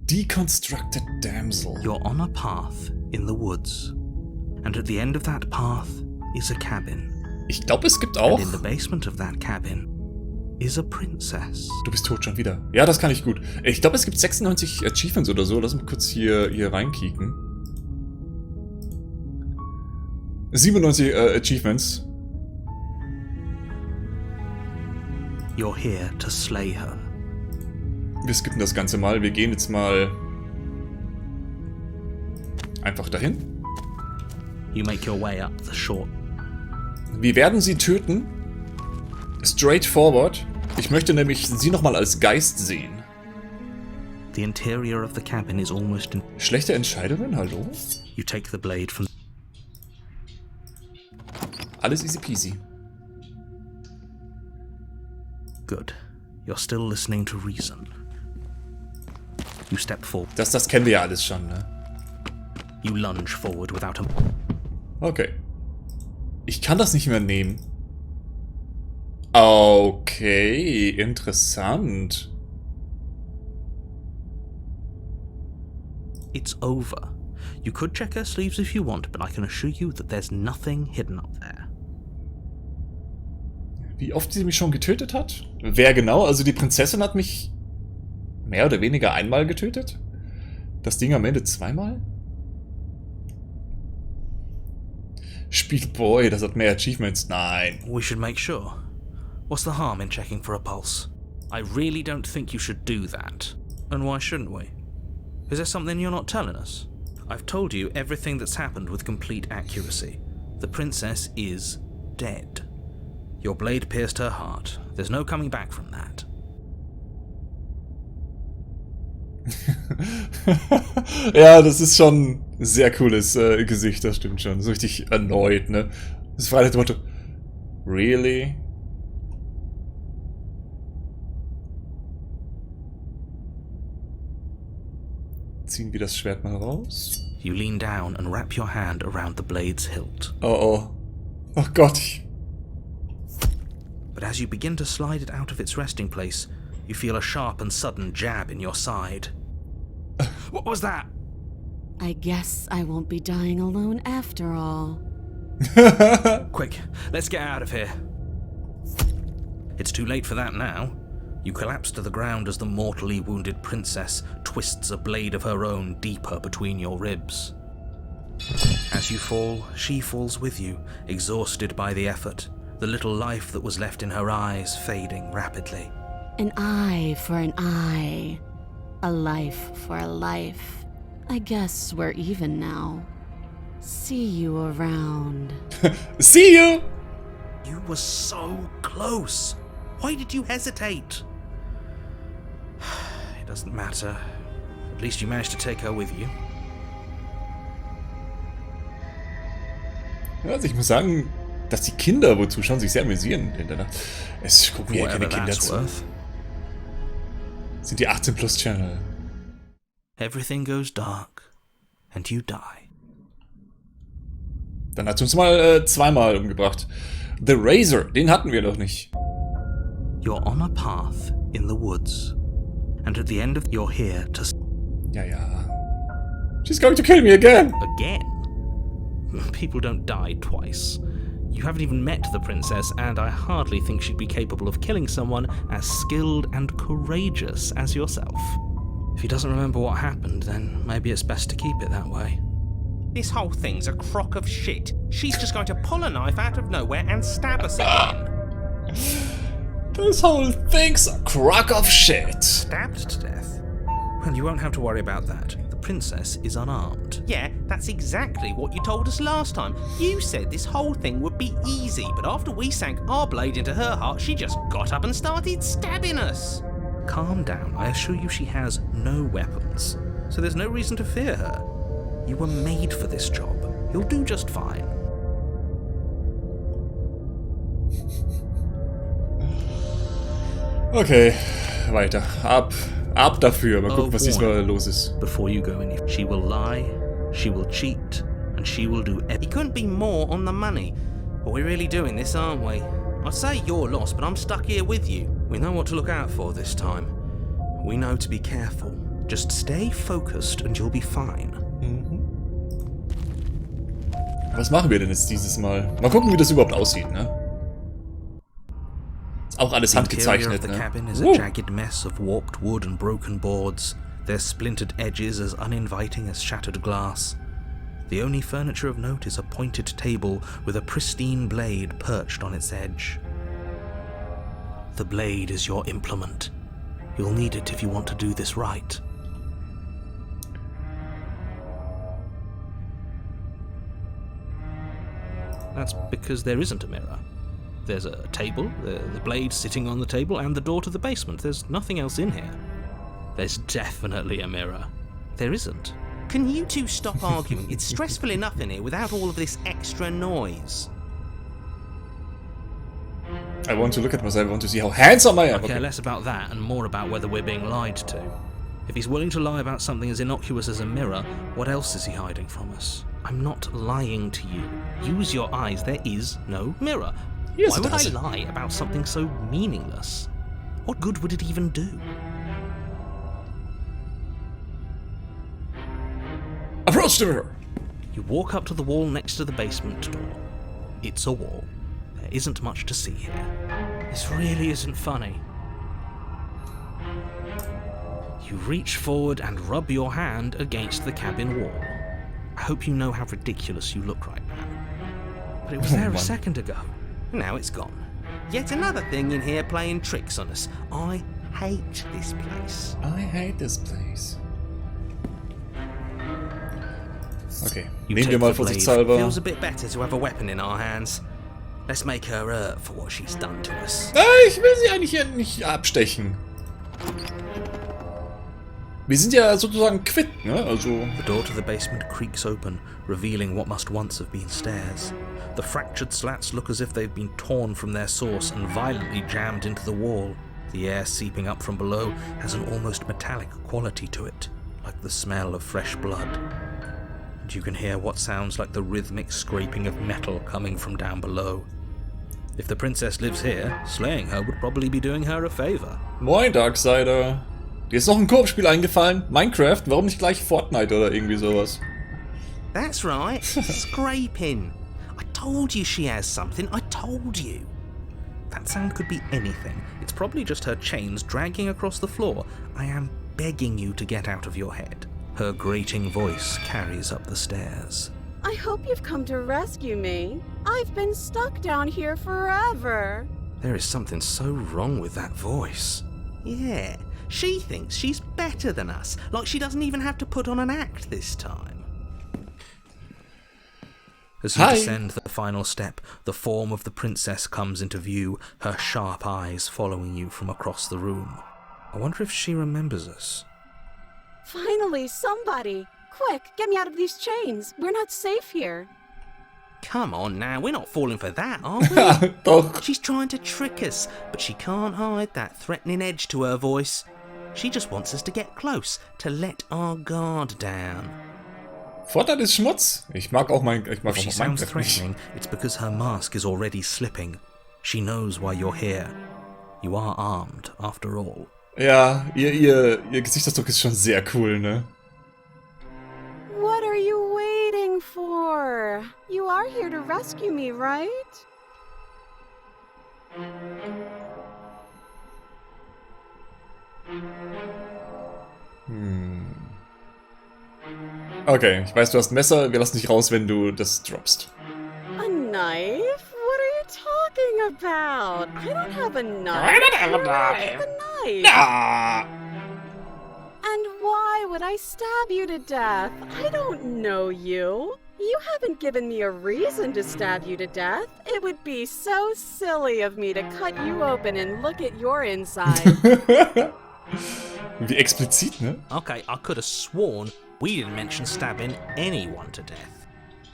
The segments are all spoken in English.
Deconstructed Damsel. You're on a path in the woods. And at the end of that path is a cabin. Ich glaube, es gibt auch... And in the basement of that cabin is a princess. Du bist tot schon wieder. Ja, das kann ich gut. Ich glaube, es gibt 96 Achievements oder so. Lass mich kurz hier reinkicken. 97 Achievements. You're here to slay her. Wir skippen das Ganze mal. Wir gehen jetzt mal einfach dahin. You make your way up the short. Wir werden sie töten. Straightforward. Ich möchte nämlich sie nochmal als Geist sehen. The interior of the cabin is almost in... Schlechte Entscheidungen? Hallo? You take the blade from... Alles easy peasy. Good. You're still listening to reason. You step forward. Das kennen wir ja alles schon, ne? You lunge forward without a... Okay. Ich kann das nicht mehr nehmen. Okay, interessant. It's over. You could check her sleeves if you want, but I can assure you that there's nothing hidden up there. Wie oft sie mich schon getötet hat? Wer genau? Also die Prinzessin hat mich mehr oder weniger einmal getötet? Das Ding am Ende zweimal? Spielboy, das hat mehr Achievements. Nein. We should make sure. What's the harm in checking for a pulse? I really don't think you should do that. And why shouldn't we? Is there something you're not telling us? I've told you everything that's happened with complete accuracy. The princess is dead. Your blade pierced her heart. There's no coming back from that. Ja, das ist schon ein sehr cooles Gesicht, das stimmt schon. So richtig erneut, ne? Das war das Motto. Really? Ziehen wir das Schwert mal raus. You lean down and wrap your hand around the blade's hilt. Oh oh. Oh Gott. But as you begin to slide it out of its resting place, you feel a sharp and sudden jab in your side. What was that? I guess I won't be dying alone after all. Quick, let's get out of here. It's too late for that now. You collapse to the ground as the mortally wounded princess twists a blade of her own deeper between your ribs. As you fall, she falls with you, exhausted by the effort, the little life that was left in her eyes fading rapidly. An eye for an eye. A life for a life. I guess we're even now. See you around. See you! You were so close. Why did you hesitate? It doesn't matter. At least you managed to take her with you. Also ich muss sagen, dass die Kinder, wo zuschauen, sich sehr amüsieren in der Nacht. Es gucken ja keine Kinder zu. Sind die 18+ Channel. Everything goes dark and you die. Dann hat sie uns mal zweimal umgebracht. The Razor, den hatten wir noch nicht. You're on a path in the woods. And at the end of you're here to... Ja, ja. She's going to kill me again. Again? People don't die twice. You haven't even met the princess, and I hardly think she'd be capable of killing someone as skilled and courageous as yourself. If he doesn't remember what happened, then maybe it's best to keep it that way. This whole thing's a crock of shit. She's just going to pull a knife out of nowhere and stab us again. This whole thing's a crock of shit. Stabbed to death? Well, you won't have to worry about that. The princess is unarmed. Yeah, that's exactly what you told us last time. You said this whole thing would be easy, but after we sank our blade into her heart, she just got up and started stabbing us. Calm down. I assure you she has no weapons, so there's no reason to fear her. You were made for this job. You'll do just fine. Okay, weiter. Ab dafür. Mal gucken, was diesmal los ist. Before you go any, she will lie, she will cheat, and she will do everything. He couldn't be more on the money. But we're really doing this, aren't we? I'd say you're lost, but I'm stuck here with you. We know what to look out for this time. We know to be careful. Just stay focused and you'll be fine. Mhm. Was machen wir denn jetzt dieses Mal? Mal gucken, wie das überhaupt aussieht, ne? Ist auch alles The interior of handgezeichnet, the ne? cabin is a jagged mess of warped wood and broken boards, their splintered edges as uninviting as shattered glass. The only furniture of note is a pointed table with a pristine blade perched on its edge. The blade is your implement. You'll need it if you want to do this right. That's because there isn't a mirror. There's a table, the blade sitting on the table, and the door to the basement. There's nothing else in here. There's definitely a mirror. There isn't. Can you two stop arguing? It's stressful enough in here without all of this extra noise. I want to look at myself, I want to see how handsome I am. I care less about that and more about whether we're being lied to. If he's willing to lie about something as innocuous as a mirror, what else is he hiding from us? I'm not lying to you. Use your eyes. There is no mirror. Yes, Why it would I does. lie about something so meaningless? What good would it even do? Approach the mirror! You walk up to the wall next to the basement door. It's a wall. There isn't much to see here. This really isn't funny. You reach forward and rub your hand against the cabin wall. I hope you know how ridiculous you look right now. But it was there a man. second ago. Now it's gone. Yet another thing in here playing tricks on us. I hate this place. I hate this place. Okay, You nehmen wir take mal the blade. vorsichtshalber. Feels a bit better to have a weapon in our hands. Let's make her hurt for what she's done to us. Ich will sie eigentlich hier nicht abstechen. Wir sind ja sozusagen quitt, ne? Also. The door to the basement creaks open, revealing what must once have been stairs. The fractured slats look as if they've been torn from their source and violently jammed into the wall. The air seeping up from below has an almost metallic quality to it, like the smell of fresh blood. And you can hear what sounds like the rhythmic scraping of metal coming from down below. If the princess lives here, slaying her would probably be doing her a favor. Moin, Darksider. Dir ist noch ein Koop-Spiel eingefallen? Minecraft? Warum nicht gleich Fortnite oder irgendwie sowas? That's right. Scraping. I told you she has something. I told you. That sound could be anything. It's probably just her chains dragging across the floor. I am begging you to get out of your head. Her grating voice carries up the stairs. I hope you've come to rescue me. I've been stuck down here forever. There is something so wrong with that voice. Yeah. She thinks she's better than us. Like she doesn't even have to put on an act this time. As you Hi. descend the final step, the form of the princess comes into view, her sharp eyes following you from across the room. I wonder if she remembers us. Finally, somebody. Quick, get me out of these chains. We're not safe here. Come on now, we're not falling for that, are we? Doch. She's trying to trick us, but she can't hide that threatening edge to her voice. She just wants us to get close, to let our guard down. Fortnite ist Schmutz. Ich mag auch If she auch sounds Minecraft nicht. threatening, it's because her mask is already slipping. She knows why you're here. You are armed, after all. Ja, ihr Gesichtsausdruck ist schon sehr cool, ne? What are you waiting for? You are here to rescue me, right? Okay, ich weiß, du hast ein Messer. Wir lassen dich raus, wenn du das droppst. A knife? What are you talking about? I don't have a knife. I don't have a Where did I knife. get the knife? Ah! And why would I stab you to death? I don't know you. You haven't given me a reason to stab you to death. It would be so silly of me to cut you open and look at your inside. Wie explizit, ne? Okay, I could have sworn we didn't mention stabbing anyone to death.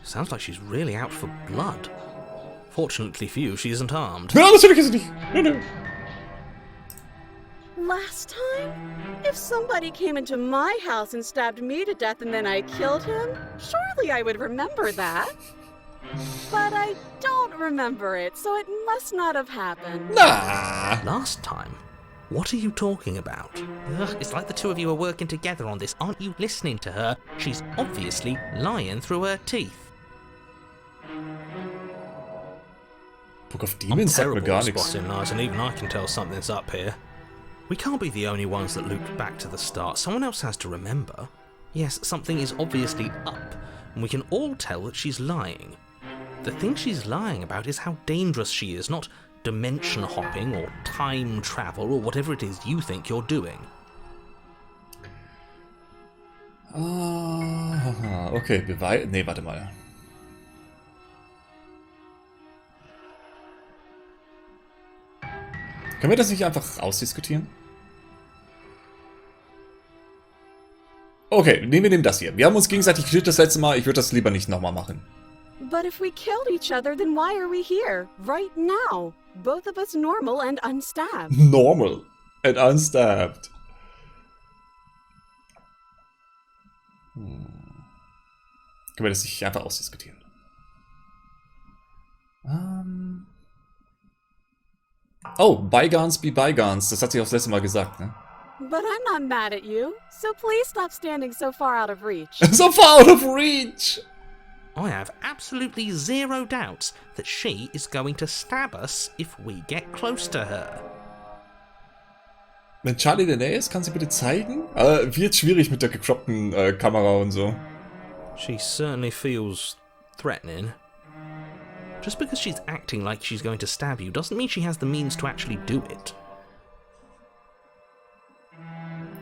Sounds like she's really out for blood. Fortunately for you, she isn't armed. Ja, natürlich ist sie nicht. Nö, nö. Last time? If somebody came into my house and stabbed me to death and then I killed him, surely I would remember that. But I don't remember it, so it must not have happened. Na. Last time? What are you talking about? Ugh, it's like the two of you are working together on this. Aren't you listening to her? She's obviously lying through her teeth. Book of I'm Demons sagt mir terrible gar at nichts. spotting lies, and even I can tell something's up here. We can't be the only ones that looped back to the start. Someone else has to remember. Yes, something is obviously up, and we can all tell that she's lying. The thing she's lying about is how dangerous she is, not dimension hopping or time travel or whatever it is you think you're doing. Okay, Beweis... Nee, warte mal. Können wir das nicht einfach ausdiskutieren? Okay, nehmen wir das hier. Wir haben uns gegenseitig gekillt das letzte Mal. Ich würde das lieber nicht nochmal machen. But if we killed each other, then why are we here? Right now. Both of us normal and unstabbed. Normal and unstabbed. Können wir das nicht einfach ausdiskutieren? Oh, Bygones be Bygones. Das hat sie auch das letzte Mal gesagt, ne? But I'm not mad at you, so please stop standing so far out of reach. So far out of reach! I have absolutely zero doubts that she is going to stab us if we get close to her. Wenn Charlie in der Nähe ist, kann sie bitte zeigen? Wird schwierig mit der gekroppten Kamera und so. She certainly feels threatening. Just because she's acting like she's going to stab you doesn't mean she has the means to actually do it.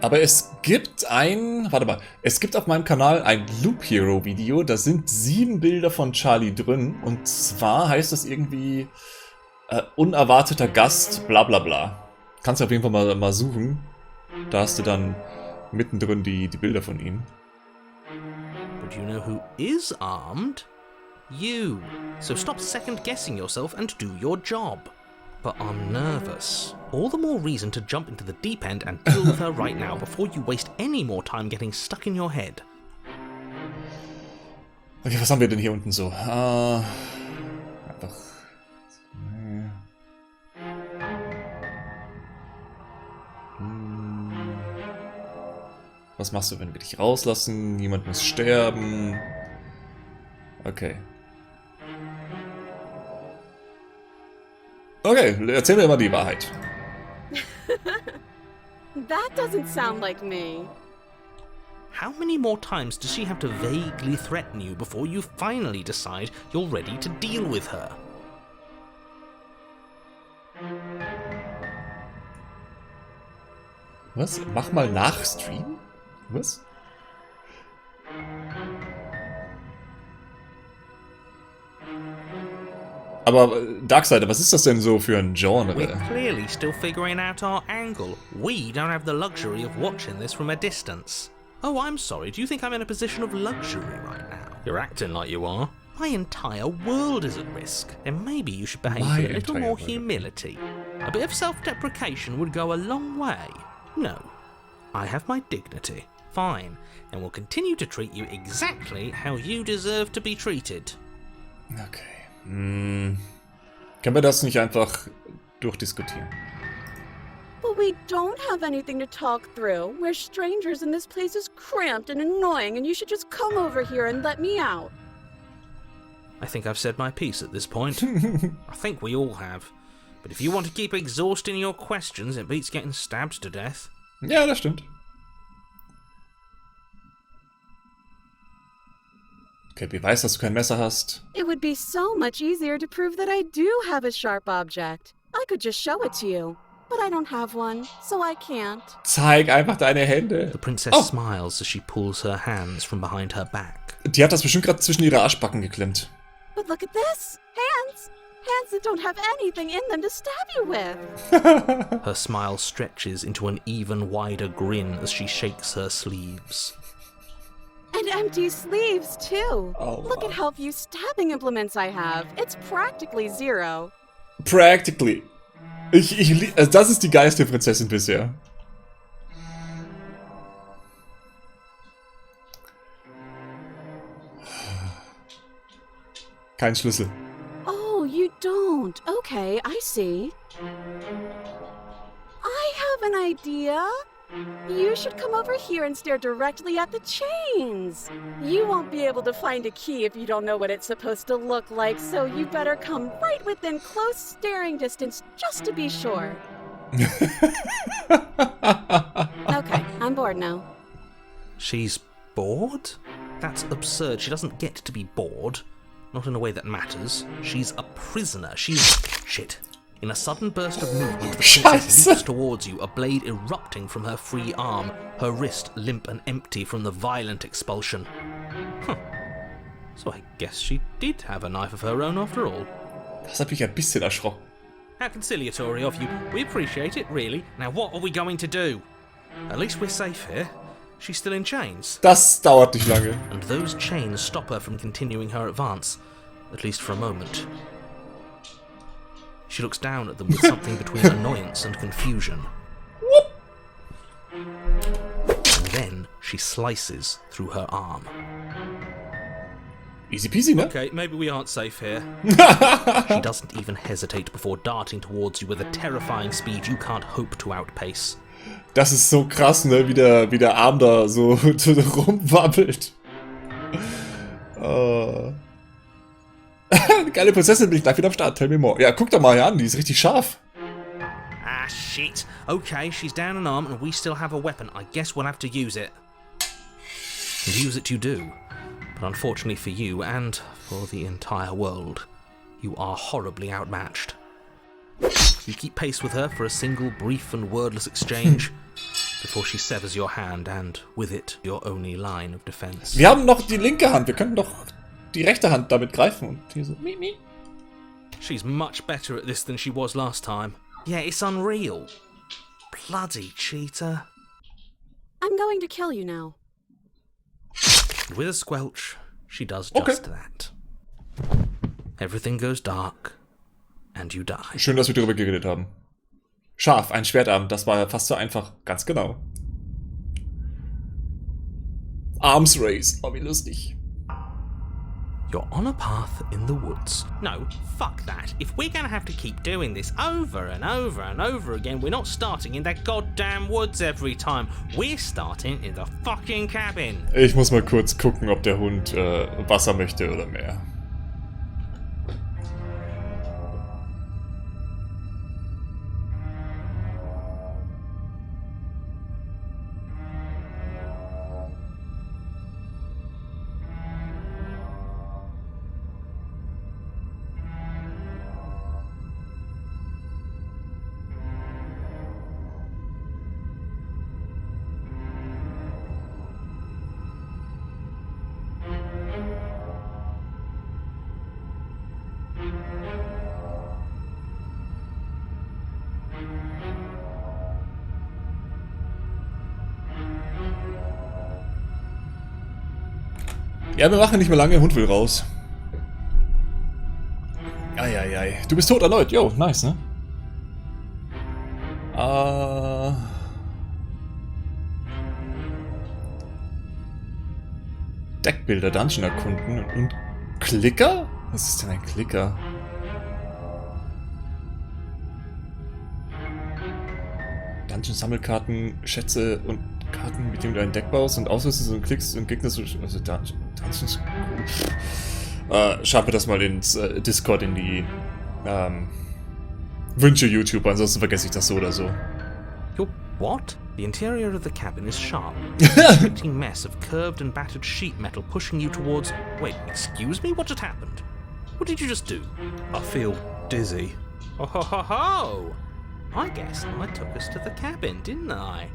Aber es gibt warte mal, es gibt auf meinem Kanal ein Loop Hero Video, da sind 7 Bilder von Charlie drin und zwar heißt das irgendwie unerwarteter Gast, bla bla bla. Kannst du auf jeden Fall mal suchen, da hast du dann mittendrin die Bilder von ihm. But you know who is armed? You. So stop second guessing yourself and do your job. But I'm nervous. All the more reason to jump into the deep end and deal with her right now before you waste any more time getting stuck in your head. Okay, was haben wir denn hier unten so? Einfach... Was machst du, wenn wir dich rauslassen? Niemand muss sterben. Okay. Okay, erzähl mir immer die Wahrheit. That doesn't sound like me. How many more times does she have to vaguely threaten you before you finally decide you're ready to deal with her? Was? Mach mal nach Stream? Was? Aber Darksider, was ist das denn so für ein Genre? We're clearly still figuring out our angle. We don't have the luxury of watching this from a distance. Oh, I'm sorry. Do you think I'm in a position of luxury right now? You're acting like you are. My entire world is at risk. Then maybe you should behave with a little more humility. A bit of self-deprecation would go a long way. No. I have my dignity. Fine. Then we'll continue to treat you exactly how you deserve to be treated. Okay. Können wir das nicht einfach durchdiskutieren? But we don't have anything to talk through. We're strangers and this place is cramped and annoying and you should just come over here and let me out. I think I've said my piece at this point. I think we all have. But if you want to keep exhausting your questions, it beats getting stabbed to death. Ja, das stimmt. Okay, Beweis, dass du kein Messer hast. It would be so much easier to prove that I do have a sharp object. I could just show it to you. But I don't have one, so I can't. Zeig einfach deine Hände. The princess smiles as she pulls her hands from behind her back. Die hat das bestimmt gerade zwischen ihre Arschbacken geklemmt. But look at this! Hands! Hands that don't have anything in them to stab you with! Her smile stretches into an even wider grin as she shakes her sleeves. And empty sleeves, too! Oh, look at how few stabbing implements I have. It's practically zero. Practically. Das ist die geilste Prinzessin bisher. Kein Schlüssel. Oh, you don't. Okay, I see. I have an idea? You should come over here and stare directly at the chains. You won't be able to find a key if you don't know what it's supposed to look like, so you better come right within close staring distance just to be sure. Okay, I'm bored now. She's bored? That's absurd. She doesn't get to be bored. Not in a way that matters. She's a prisoner. She's... Shit. In a sudden burst of movement, the princess leaps towards you, a blade erupting from her free arm, her wrist limp and empty from the violent expulsion. Huh. So I guess she did have a knife of her own after all. Das hat mich ein bisschen erschrocken. How conciliatory of you. We appreciate it, really. Now what are we going to do? At least we're safe here. She's still in chains. Das dauert nicht lange. And those chains stop her from continuing her advance, at least for a moment. She looks down at them with something between annoyance and confusion. And then she slices through her arm. Easy peasy, ne? Okay, maybe we aren't safe here. She doesn't even hesitate before darting towards you with a terrifying speed you can't hope to outpace. Das ist so krass, ne? Wie der Arm da so rumwabbelt. Geile Prinzessin, bin ich gleich wieder am Start. Tell me more. Ja, guck doch mal hier an, die ist richtig scharf. Ah, shit. Okay, she's down an arm and we still have a weapon. I guess we'll have to use it. And use it you do. But unfortunately for you, and for the entire world, you are horribly outmatched. You keep pace with her for a single brief and wordless exchange, before she severs your hand and, with it, your only line of defense. Wir haben noch die linke Hand, wir können doch die rechte Hand damit greifen und hier so. She's much better at this than she was last time. Yeah, it's unreal. Bloody cheater. I'm going to kill you now. And with a squelch, she does just that. Everything goes dark, and you die. Schön, dass wir darüber geredet haben. Scharf, ein Schwertarm, das war ja fast so einfach. Ganz genau. Arms Race, oh wie lustig. You're on a path in the woods. No, fuck that. If we're gonna have to keep doing this over and over and over again, we're not starting in that goddamn woods every time. We're starting in the fucking cabin. Ich muss mal kurz gucken, ob der Hund Wasser möchte oder mehr. Ja, wir machen nicht mehr lange, der Hund will raus. Eieiei. Du bist tot erneut. Jo, nice, ne? Deckbilder, Dungeon erkunden und Klicker? Was ist denn ein Klicker? Dungeon-Sammelkarten, Schätze und Karten, mit denen du ein Deck baust und ausrüstest und klickst und Gegner so... Also Dungeons... Schreibe das mal ins Discord in die Wünsche YouTube, ansonsten vergesse ich das so oder so. Your what? The interior of the cabin is sharp. A conflicting mess of curved and battered sheet metal pushing you towards... Wait, excuse me? What just happened? What did you just do? I feel dizzy. Oh ho ho ho! I guess I took us to the cabin, didn't I?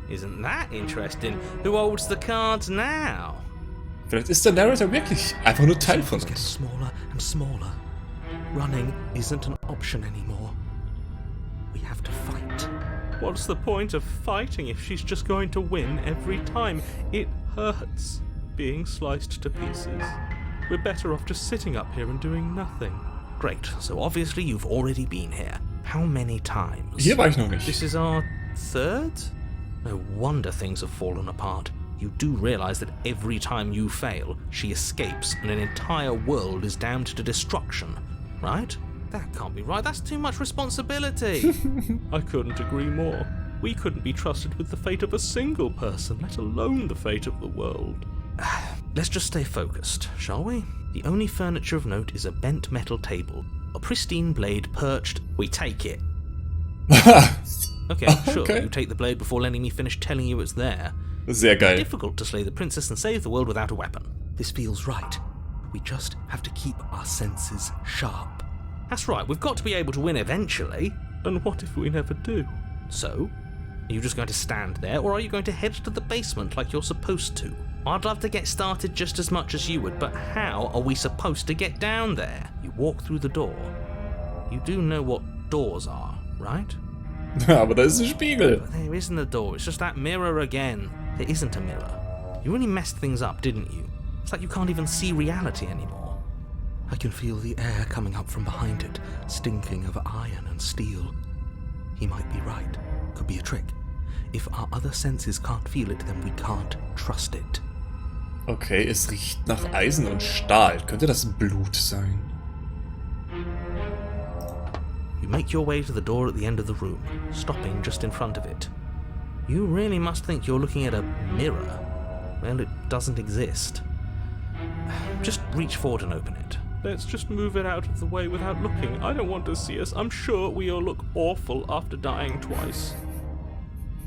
Isn't that interesting? Who holds the cards now? Vielleicht ist der Narrator wirklich einfach nur Teil von Get uns. smaller and smaller. Running isn't an option anymore. We have to fight. What's the point of fighting if she's just going to win every time? It hurts being sliced to pieces. We're better off just sitting up here and doing nothing. Great, so obviously you've already been here. How many times? Hier war ich noch nicht. This is our third? No wonder things have fallen apart. You do realize that every time you fail, she escapes and an entire world is damned to destruction, right? That can't be right. That's too much responsibility. I couldn't agree more. We couldn't be trusted with the fate of a single person, let alone the fate of the world. Let's just stay focused, shall we? The only furniture of note is a bent metal table. A pristine blade perched. We take it. Okay, sure. Okay. You take the blade before letting me finish telling you it's there. Sehr geil. Difficult to slay the princess and save the world without a weapon. This feels right. We just have to keep our senses sharp. That's right, we've got to be able to win eventually. And what if we never do? So, are you just going to stand there, or are you going to head to the basement like you're supposed to? I'd love to get started just as much as you would, but how are we supposed to get down there? You walk through the door. You do know what doors are, right? Aber da ist ein Spiegel. But there isn't a door, it's just that mirror again. There isn't a mirror. You really messed things up, didn't you? It's like you can't even see reality anymore. I can feel the air coming up from behind it, stinking of iron and steel. He might be right. Could be a trick. If our other senses can't feel it, then we can't trust it. Okay, es riecht nach Eisen und Stahl. Könnte das Blut sein? You make your way to the door at the end of the room, stopping just in front of it. You really must think you're looking at a mirror. Well, it doesn't exist. Just reach forward and open it. Let's just move it out of the way without looking. I don't want to see us. I'm sure we all look awful after dying twice.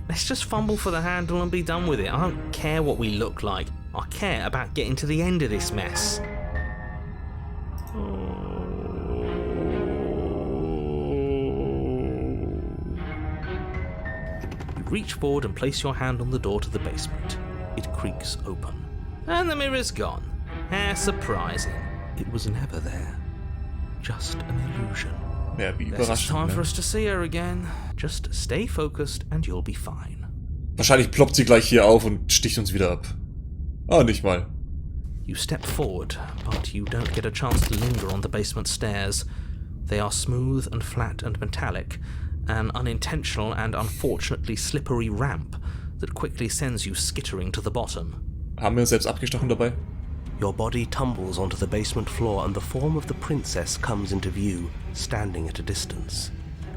Let's just fumble for the handle and be done with it. I don't care what we look like. I care about getting to the end of this mess. You reach forward and place your hand on the door to the basement. It creaks open. And the mirror's gone. How surprising. It was never there. Just an illusion. Ja, wie It's time überraschend. for Ne? us to see her again. Just stay focused and you'll be fine. Wahrscheinlich ploppt sie gleich hier auf und sticht uns wieder ab. Oh, nicht mal. You step forward, but you don't get a chance to linger on the basement stairs. They are smooth and flat and metallic, an unintentional and unfortunately slippery ramp that quickly sends you skittering to the bottom. Haben wir uns selbst abgestochen dabei? Your body tumbles onto the basement floor and the form of the princess comes into view, standing at a distance.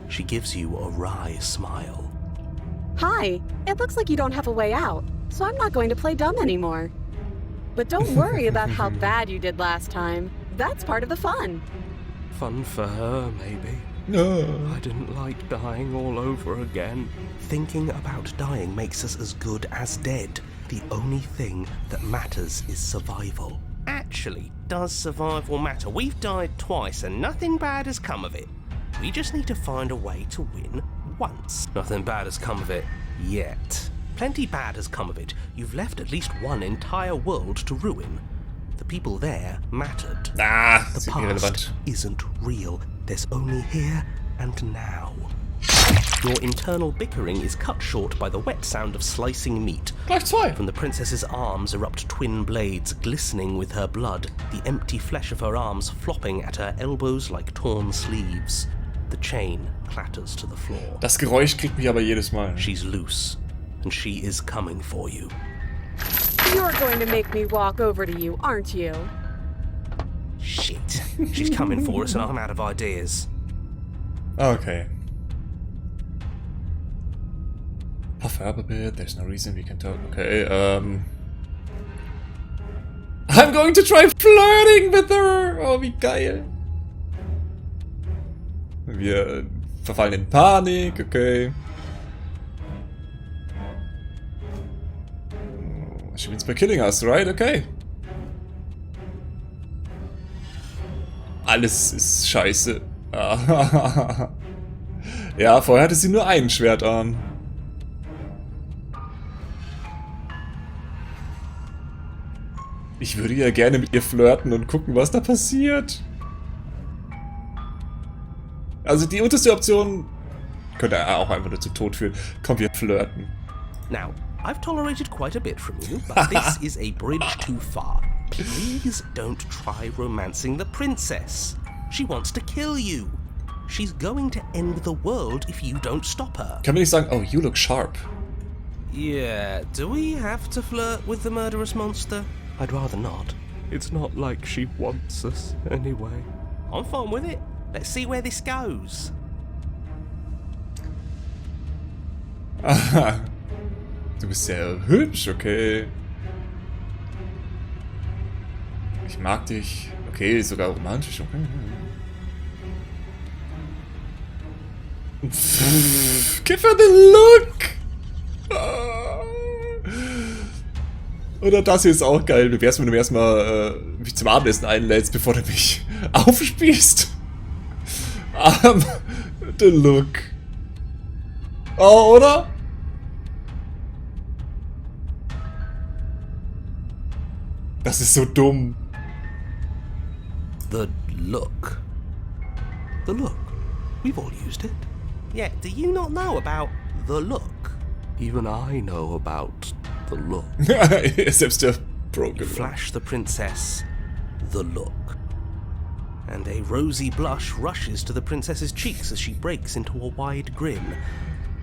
She gives you a wry smile. Hi, it looks like you don't have a way out, so I'm not going to play dumb anymore. But don't worry about how bad you did last time. That's part of the fun. Fun for her, maybe. No. I didn't like dying all over again. Thinking about dying makes us as good as dead. The only thing that matters is survival. Actually, does survival matter? We've died twice and nothing bad has come of it. We just need to find a way to win once. Nothing bad has come of it yet. Plenty bad has come of it. You've left at least one entire world to ruin. The people there mattered. Ah, The ist past irrelevant. isn't real. There's only here and now. Your internal bickering is cut short by the wet sound of slicing meat. Gleich zwei. From the princess's arms erupt twin blades glistening with her blood, the empty flesh of her arms flopping at her elbows like torn sleeves. The chain clatters to the floor. Das Geräusch kriegt mich aber jedes Mal. She's loose, and she is coming for you. You're going to make me walk over to you, aren't you? Shit. She's coming for us and I'm out of ideas. Okay. Puff up a bit, there's no reason we can talk. Okay, I'm going to try flirting with her! Oh, wie geil. Wir verfallen in Panik, okay. She means by killing us, right? Okay. Alles ist scheiße. Ja, vorher hatte sie nur einen Schwertarm. Ich würde ja gerne mit ihr flirten und gucken, was da passiert. Also die unterste Option könnte auch einfach nur zu Tod führen. Komm, wir flirten. Now, I've tolerated quite a bit from you, but this is a bridge too far. Please don't try romancing the princess. She wants to kill you. She's going to end the world if you don't stop her. Können wir nicht sagen, oh, you look sharp. Yeah, do we have to flirt with the murderous monster? I'd rather not. It's not like she wants us anyway. I'm fine with it. Let's see where this goes. Aha. Du bist sehr hübsch, okay. Ich mag dich. Okay, sogar romantisch. Okay. Give her the look! Oder das hier ist auch geil. Wie wär's, wenn du erstmal mich zum Abendessen einlädst, bevor du mich aufspießt? The look. Oh, oder? Das ist so dumm. The look. The look. We've all used it. Yeah, do you not know about the look? Even I know about the look. Selbst der Broken. Flash the princess the look. And a rosy blush rushes to the princess's cheeks as she breaks into a wide grin.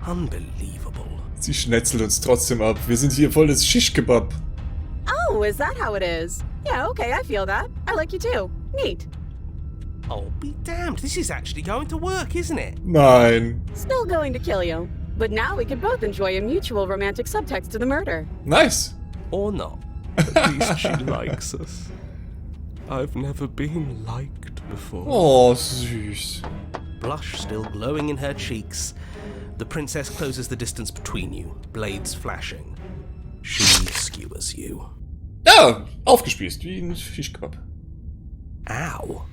Unbelievable. Sie schnetzelt uns trotzdem ab. Wir sind hier voll das Shish-Kebab. Oh, is that how it is? Yeah, okay, I feel that. I like you too. Neat. Oh, be damned. This is actually going to work, isn't it? Nein. Still going to kill you. But now we can both enjoy a mutual romantic subtext to the murder. Nice. Or not. At least she likes us. I've never been liked before. Oh, süß. Blush still glowing in her cheeks, the princess closes the distance between you, blades flashing. She skewers you. Ja, aufgespießt, wie ein Fischkebab. Ow.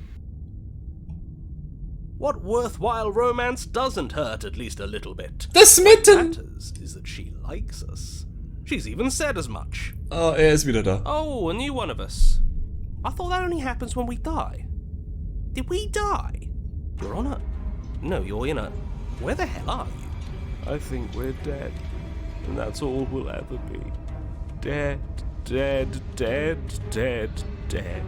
What worthwhile romance doesn't hurt at least a little bit? Das Mitten! Matters is that she likes us. She's even said as much. Oh, ist wieder da. Oh, a new one of us. I thought that only happens when we die. Did we die? You're on a... No, you're in a... Where the hell are you? I think we're dead. And that's all we'll ever be. Dead, dead, dead, dead, dead.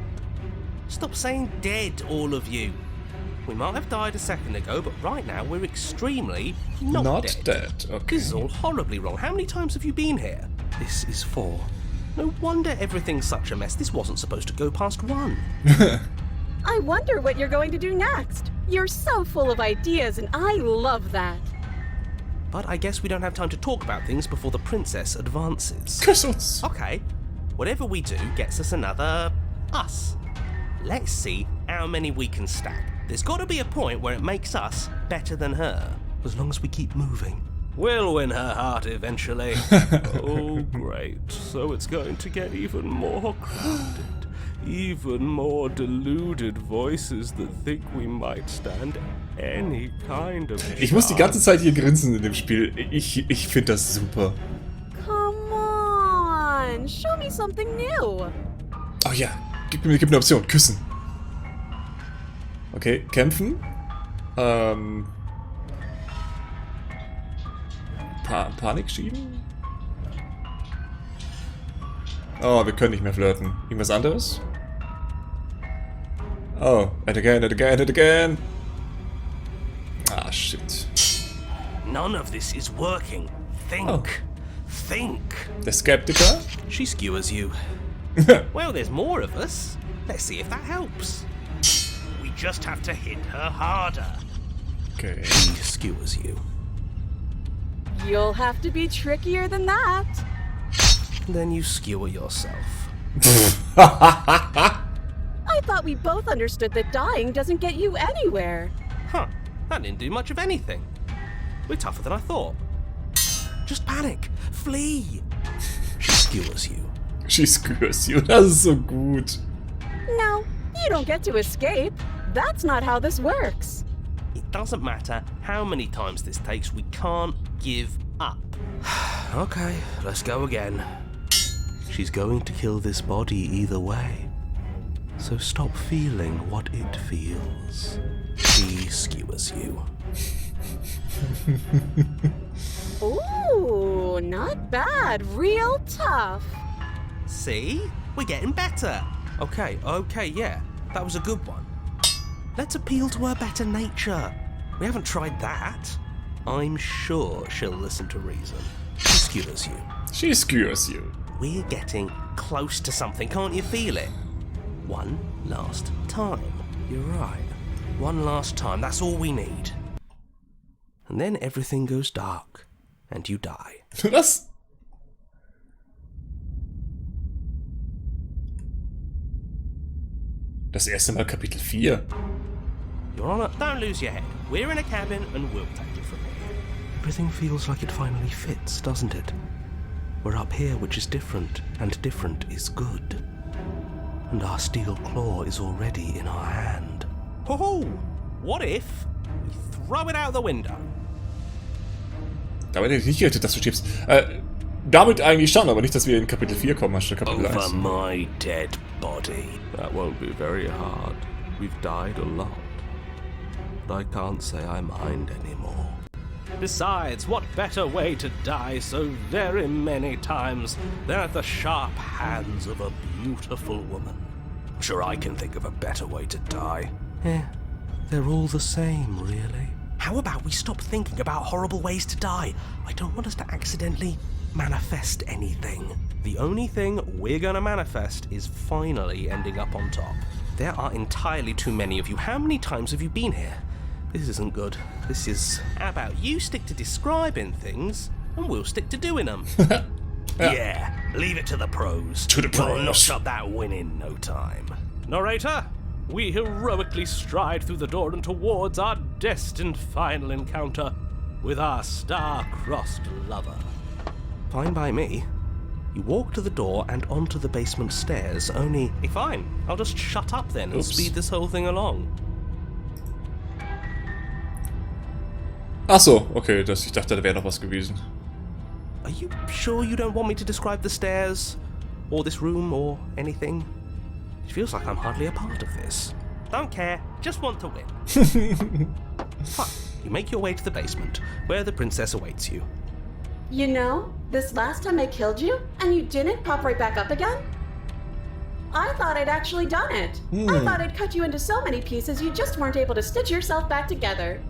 Stop saying dead, all of you. We might have died a second ago, but right now we're extremely not dead. Okay. This is all horribly wrong. How many times have you been here? This is 4. No wonder everything's such a mess. This wasn't supposed to go past 1. I wonder what you're going to do next. You're so full of ideas, and I love that. But I guess we don't have time to talk about things before the princess advances. Küss uns. Okay, whatever we do gets us another us. Let's see how many we can stack. There's got to be a point where it makes us better than her. As long as we keep moving. We'll win her heart eventually. Oh, great. So it's going to get even more crowded. Even more deluded voices that think we might stand any kind of Ich muss die ganze Zeit hier grinsen in dem Spiel. Ich finde das super. Come on, show me something new. Oh ja, gib mir eine Option. Küssen. Okay, kämpfen. Panik schieben? Oh, wir können nicht mehr flirten. Irgendwas anderes? Oh, and again, and again, and again. Ah, shit. None of this is working. Think. Oh. Think. Der Skeptiker? She skewers you. Well, there's more of us. Let's see if that helps. We just have to hit her harder. Okay. She skewers you. You'll have to be trickier than that. Then you skewer yourself. I thought we both understood that dying doesn't get you anywhere. Huh. That didn't do much of anything. We're tougher than I thought. Just panic. Flee. She skewers you. She skewers you. Das ist so gut. No, you don't get to escape. That's not how this works. It doesn't matter how many times this takes, we can't give up. Okay, let's go again. She's going to kill this body either way. So stop feeling what it feels. She skewers you. Ooh, not bad. Real tough. See? We're getting better. Okay, yeah. That was a good one. Let's appeal to her better nature. We haven't tried that. I'm sure she'll listen to reason. She skewers you. She skewers you. We're getting close to something, can't you feel it? One last time. You're right. One last time, that's all we need. And then everything goes dark. and you die. Was? Das erste Mal Kapitel 4. Your Honor, don't lose your head. We're in a cabin and we'll take it from here. Everything feels like it finally fits, doesn't it? We're up here, which is different, and different is good. And our steel claw is already in our hand. Ho-ho! What if we throw it out the window? Damit hätte ich nicht gerechnet, dass du stirbst. Damit eigentlich schon, aber nicht, dass wir in Kapitel 4 kommen, anstatt Kapitel 1. my dead body. That won't be very hard. We've died a lot. But I can't say I mind anymore. Besides, what better way to die so very many times than at the sharp hands of a beautiful woman? I'm sure I can think of a better way to die. They're all the same, really. How about we stop thinking about horrible ways to die? I don't want us to accidentally manifest anything. The only thing we're gonna manifest is finally ending up on top. There are entirely too many of you. How many times have you been here? This isn't good. This is... How about you stick to describing things, and we'll stick to doing them? Yeah, leave it to the pros. To the We'll pros. knock up that win in no time. Narrator, we heroically stride through the door and towards our destined final encounter with our star-crossed lover. Fine by me. You walk to the door and onto the basement stairs, only... Fine, I'll just shut up then and Oops. speed this whole thing along. Ach so, okay, ich dachte, da wäre noch was gewesen. Are you sure you don't want me to describe the stairs, or this room, or anything? It feels like I'm hardly a part of this. Don't care, just want to win. Fine, you make your way to the basement, where the princess awaits you. You know, this last time I killed you, and you didn't pop right back up again? I thought I'd actually done it. I thought I'd cut you into so many pieces you just weren't able to stitch yourself back together.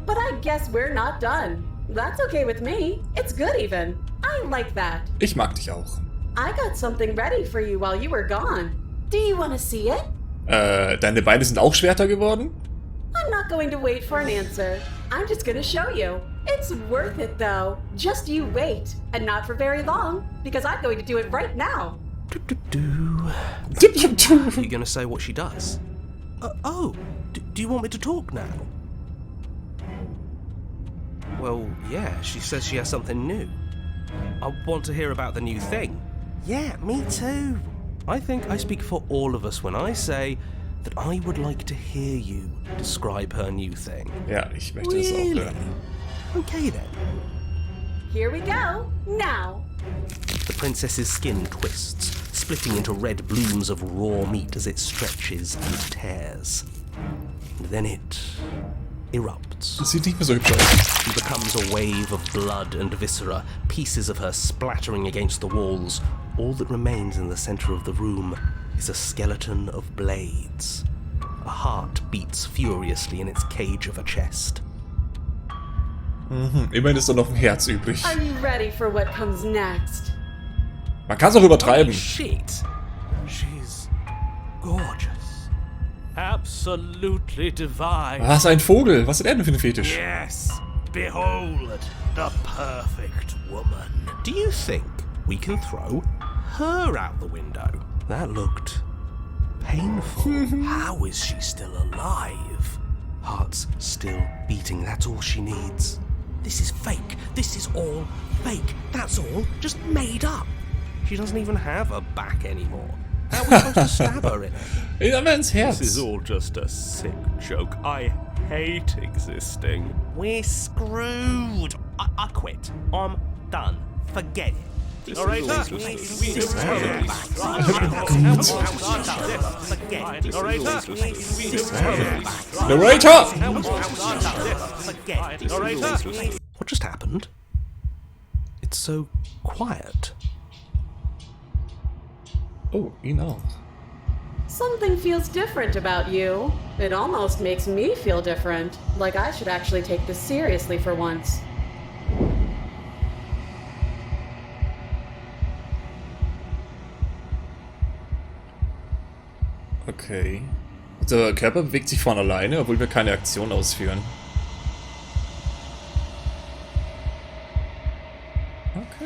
But I guess we're not done. That's okay with me. It's good even. I like that. Ich mag dich auch. I got something ready for you while you were gone. Do you want to see it? Deine Beine sind auch Schwerter geworden? I'm not going to wait for an answer. I'm just going to show you. It's worth it though. Just you wait. And not for very long, because I'm going to do it right now. You're gonna say what she does? Do you want me to talk now? Well, yeah, she says she has something new. I want to hear about the new thing. Yeah, me too. I think I speak for all of us when I say that I would like to hear you describe her new thing. Ja, ich möchte es auch hören. Okay then. Here we go. Now. The princess's skin twists, splitting into red blooms of raw meat as it stretches and tears. And then it erupts. Das sieht nicht mehr so hübsch aus. She becomes a wave of blood and viscera, pieces of her splattering against the walls. All that remains in the center of the room is a skeleton of blades. A heart beats furiously in its cage of a chest. Immerhin ist da noch ein Herz übrig. Are you ready for what comes next? Man kann es auch übertreiben. Shit! She's gorgeous. Absolutely divine. Was, ein Vogel? Was ist er denn für ein Fetisch? Yes, behold, the perfect woman. Do you think we can throw her out the window? That looked painful. How is she still alive? Heart's still beating, that's all she needs. This is fake. This is all fake. That's all just made up. She doesn't even have a back anymore. How are we supposed to stab her in it? Aber ins Herz. This is all just a sick joke. I hate existing. We're screwed. I quit. I'm done. Forget it. Narrator, What just happened? It's so quiet. Oh, ihn auch. Something feels different about you. It almost makes me feel different. Like I should actually take this seriously for once. Okay. Der Körper bewegt sich von alleine, obwohl wir keine Aktion ausführen.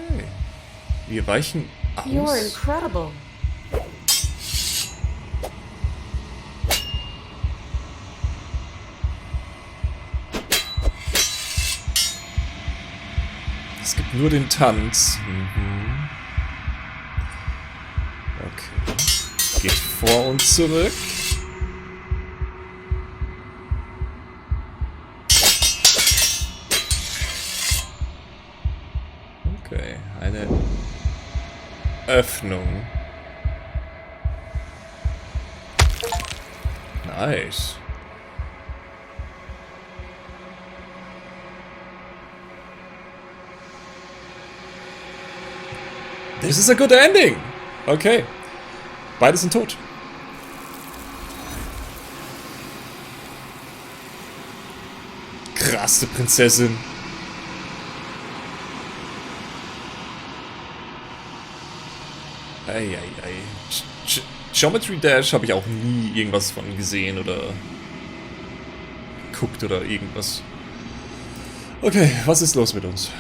Okay. Wir weichen You're aus. incredible. Es gibt nur den Tanz. Mhm. Okay. Geht vor und zurück. Okay, eine Öffnung. Nice. This is a good ending. Okay. Beide sind tot. Krasse Prinzessin. Eieiei. Geometry Dash habe ich auch nie irgendwas von gesehen oder geguckt oder irgendwas. Okay, was ist los mit uns?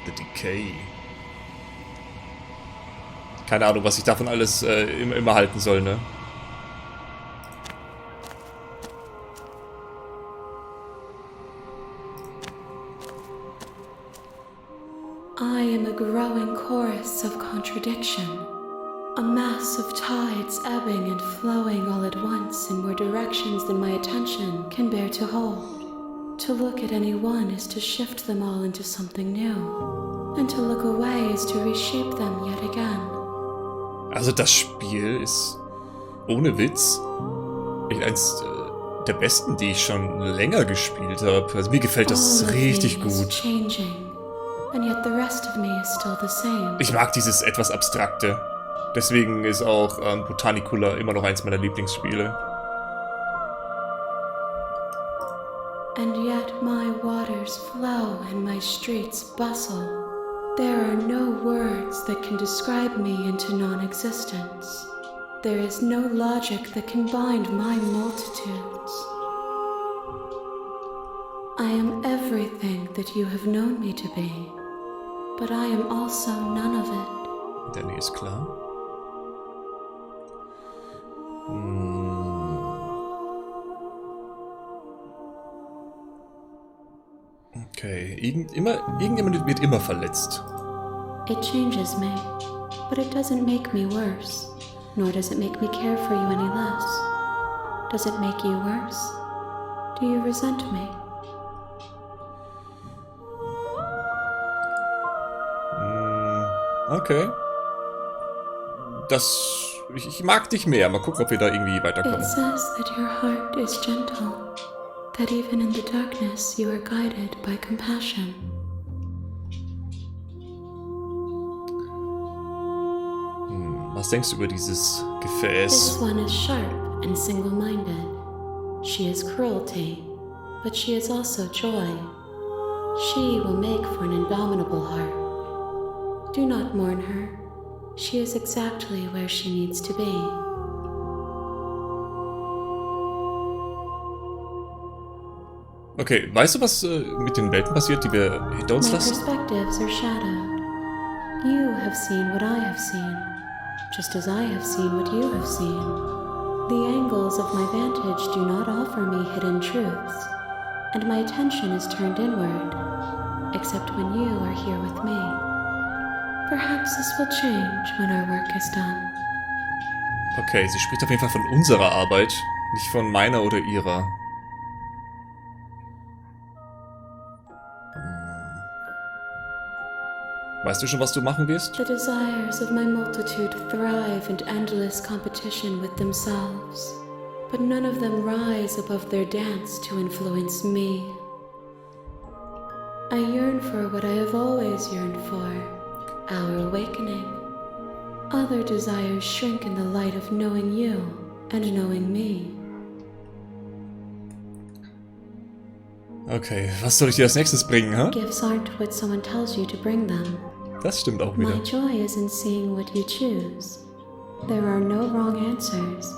The Decay. Keine Ahnung, was ich davon alles immer halten soll, ne? I am a growing chorus of contradiction, a mass of tides ebbing and flowing all at once in more directions than my attention can bear to hold. To look at any one is to shift them all into something new, and to look away is to reshape them yet again. Also das Spiel ist ohne Witz eins der besten, die ich schon länger gespielt habe. Also mir gefällt das richtig gut. And yet the rest of me is still the same. Ich mag dieses etwas Abstrakte. Deswegen ist auch Botanicula immer noch eins meiner Lieblingsspiele. And yet my waters flow and my streets bustle. There are no words that can describe me into non-existence. There is no logic that can bind my multitudes. I am everything that you have known me to be, but I am also none of it. Danny ist klar. Okay, irgendjemand wird immer verletzt. It changes me, but it doesn't make me worse, nor does it make me care for you any less. Does it make you worse? Do you resent me? Okay. Ich mag dich mehr. Mal gucken, ob wir da irgendwie weiterkommen. It says that your heart is gentle, that even in the darkness you are guided by compassion. Was denkst du über dieses This Gefäß? one is sharp and single-minded. She is cruelty, but she is also joy. She will make for an indomitable heart. Do not mourn her. She is exactly where she needs to be. Okay, weißt du, was mit den Welten passiert, die wir hinter uns My lassen? perspectives are shadowed. You have seen what I have seen, just as I have seen what you have seen. The angles of my vantage do not offer me hidden truths, and my attention is turned inward, except when you are here with me. Perhaps this will change when our work is done. Okay, sie spricht auf jeden Fall von unserer Arbeit, nicht von meiner oder ihrer. Weißt du schon, was du machen wirst? The desires of my multitude thrive in endless competition with themselves, but none of them rise above their dance to influence me. I yearn for what I have always yearned for, our awakening. Other desires shrink in the light of knowing you and knowing me. Okay, was soll ich dir als nächstes bringen, hä? Gifts aren't what someone tells you to bring them. Das stimmt auch My wieder. joy is in seeing what you choose. There are no wrong answers,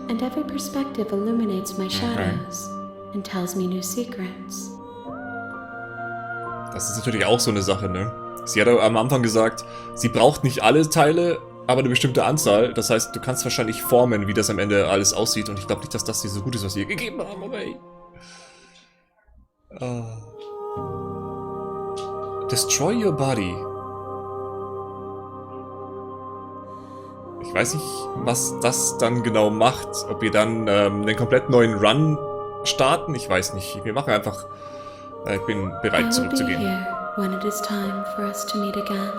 and every perspective illuminates my shadows and tells me new secrets. Das ist natürlich auch so eine Sache, ne? Sie hat am Anfang gesagt, sie braucht nicht alle Teile, aber eine bestimmte Anzahl. Das heißt, du kannst wahrscheinlich formen, wie das am Ende alles aussieht. Und ich glaube nicht, dass das hier so gut ist, was sie ihr gegeben haben, aber ey. Destroy your body. Ich weiß nicht, was das dann genau macht. Ob wir dann einen komplett neuen Run starten. Ich weiß nicht. Wir machen einfach... ich bin bereit, zurückzugehen. When it is time for us to meet again.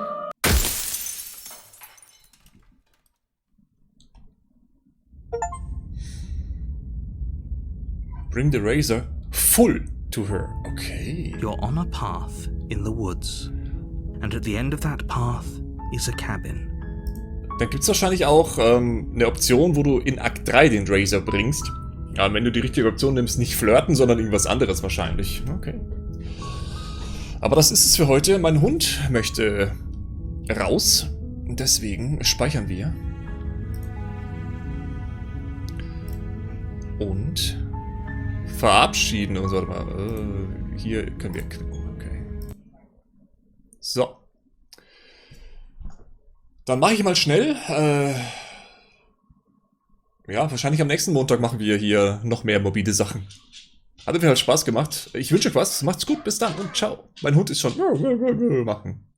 Bring the razor full to her. Okay. You're on a path in the woods, and at the end of that path is a cabin. Dann gibt es wahrscheinlich auch eine Option, wo du in Akt 3 den Razor bringst. Ja, wenn du die richtige Option nimmst, nicht flirten, sondern irgendwas anderes wahrscheinlich. Okay. Aber das ist es für heute. Mein Hund möchte raus. Deswegen speichern wir. Und verabschieden uns. Warte mal. Hier können wir quitten. Okay. So. Dann mache ich mal schnell. Ja, wahrscheinlich am nächsten Montag machen wir hier noch mehr mobile Sachen. Hat auf jeden Fall Spaß gemacht. Ich wünsche euch was. Macht's gut. Bis dann und ciao. Mein Hund ist schon machen.